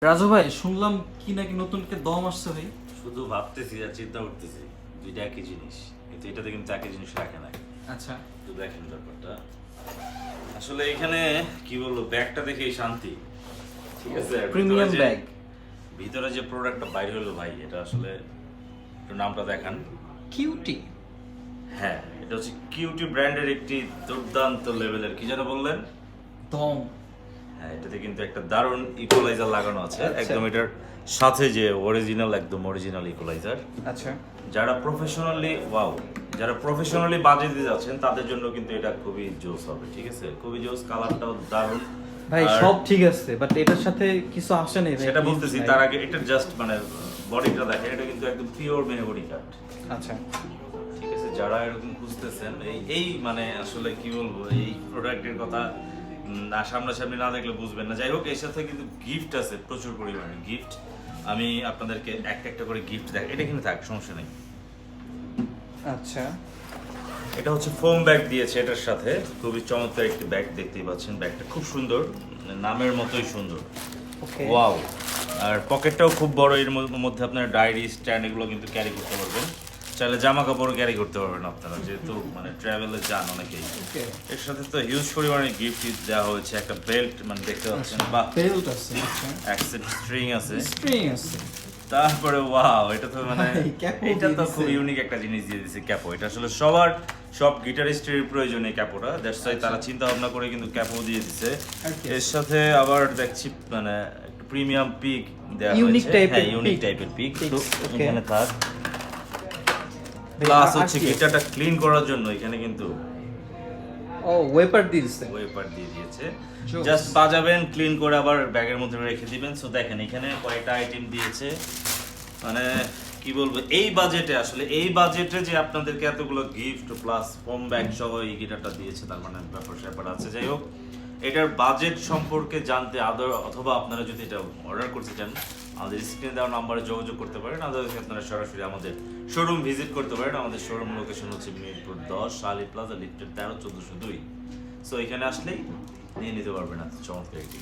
রাজু ভাই, শুনলাম কি নাকি নতুন কে দম আসছে ভাই? শুধু ভাবতেছি আর চিন্তা করতেছি দুইটা একই জিনিস, কিন্তু এটাতে কিন্তু একই জিনিস রাখে না। আচ্ছা। তো দেখেন ব্যাপারটা আসলে এখানে কি বলবো, ব্যাগটা দেখেই শান্তি। ঠিক আছে, আর প্রিমিয়াম ব্যাগ। ভিতরে যে প্রোডাক্টটা বাইরে হলো ভাই, এটা আসলে একটু নামটা দেখান। কিউটি। হ্যাঁ, এটা হচ্ছে কিউটি ব্র্যান্ডের একটি দুর্দান্ত লেভেলের, কি যেন বললেন? দম। হ্যাঁ, এটাতে কিন্তু একটা দারুণ ইকুয়ালাইজার লাগানো আছে। আচ্ছা। একদম এটার সাথে যে অরিজিনাল, একদম অরিজিনাল ইকুয়ালাইজার। আচ্ছা যারা প্রফেশনালি বাজে দিতে যাচ্ছেন তাদের জন্য কিন্তু এটা খুবই জোস হবে। ঠিক আছে, খুবই জোস, কালারটাও দারুণ। ভাই, আর সব ঠিক আছে, বাট এটার সাথে কিছু আসে নাই ভাই। সেটা please বলতেছি, ভাই। তার আগে এটা জাস্ট মানে বডিটা দেখেন, এটা কিন্তু একদম পিওর মেহগনি কাঠ। আচ্ছা। ঠিক আছে, যারা এরকম খুঁজতেছেন এই মানে আসলে কি বলবো, এই প্রোডাক্টের কথা না সামনাসামনি না দেখলে বুঝবেন না। যাই হোক, এর সাথে কিন্তু গিফট আছে, প্রচুর পরিমাণে গিফট। আমি আপনাদেরকে একটা একটা করে গিফট দেখ, এটা কিন্তু থাক, সমস্যা নেই। আচ্ছা। এটা হচ্ছে ফোম ব্যাগ দিয়েছে এটার সাথে, খুবই চমৎকার একটি ব্যাগ, দেখতেই পাচ্ছেন। ব্যাগটা খুব সুন্দর, নামের মতোই সুন্দর। ওকে। ওয়াও! আর পকেটটাও খুব বড়, এর মধ্যে আপনার ডায়েরি, স্ট্যান্ড এগুলো কিন্তু ক্যারি করতে পারবেন। চাইলে জামা কাপড়ও ক্যারি করতে পারবেন আপনারা, যেহেতু মানে ট্রাভেলে যান অনেকেই। ওকে। এর সাথে তো হিউজ পরিমাণে গিফট দেওয়া হয়েছে। একটা বেল্ট, মানে দেখতে পাচ্ছেন, বাহ, বেল্ট আছে। আচ্ছা। অ্যাক্সেন্ট স্ট্রিং আছে। স্প্রিং আছে। তারপরে ওয়াও, এটা তো মানে ভাই, ক্যাপও এটা দিয়ে তো দিছে। খুব ইউনিক একটা জিনিস দিয়ে দিছে ক্যাপো। এটা আসলে সব গিটারিস্টের প্রয়োজনে ক্যাপোটা, দ্যাটস ওয়াই তারা চিন্তা ভাবনা করে কিন্তু ক্যাপো দিয়ে দিছে। Okay. এর সাথে আবার দেখছি মানে একটু প্রিমিয়াম পিক দেওয়া Unique হয়েছে। type-এর হ্যাঁ, ইউনিক pick. টাইপের পিক। তো Picks, okay. এখানে থাক। ভাই, প্লাস আর হচ্ছে কি আছে? গিটারটা ক্লিন করার জন্য এখানে কিন্তু ও, ওয়েপার দিয়েছে। ওয়েপার দিয়ে দিয়েছে। Jokes. জাস্ট বাজাবেন, ক্লিন করে আবার ব্যাগের মধ্যে রেখে দিবেন। সো দেখেন এখানে কয়েকটা আইটেম দিয়েছে, মানে কি বলবো, এই বাজেটে যে আপনাদেরকে এতগুলো গিফট প্লাস ফোম ব্যাগ সহ এই গিটারটা দিয়েছে, তার মানে ব্যাপার স্যাপার আছে। যাই হোক, এটার বাজেট সম্পর্কে জানতে অথবা আপনারা যদি এটা অর্ডার করতে চান, আমাদের স্ক্রিনে দেওয়া নাম্বারে যোগাযোগ করতে পারেন। আদারওয়াইজ আপনারা সরাসরি আমাদের শোরুম ভিজিট করতে পারেন। আমাদের শোরুম লোকেশন হচ্ছে Mirpur 10, Ali plaza, lifted 13, 1402। So এখানে আসলেই নিয়ে নিতে পারবেন চমৎকার একটি।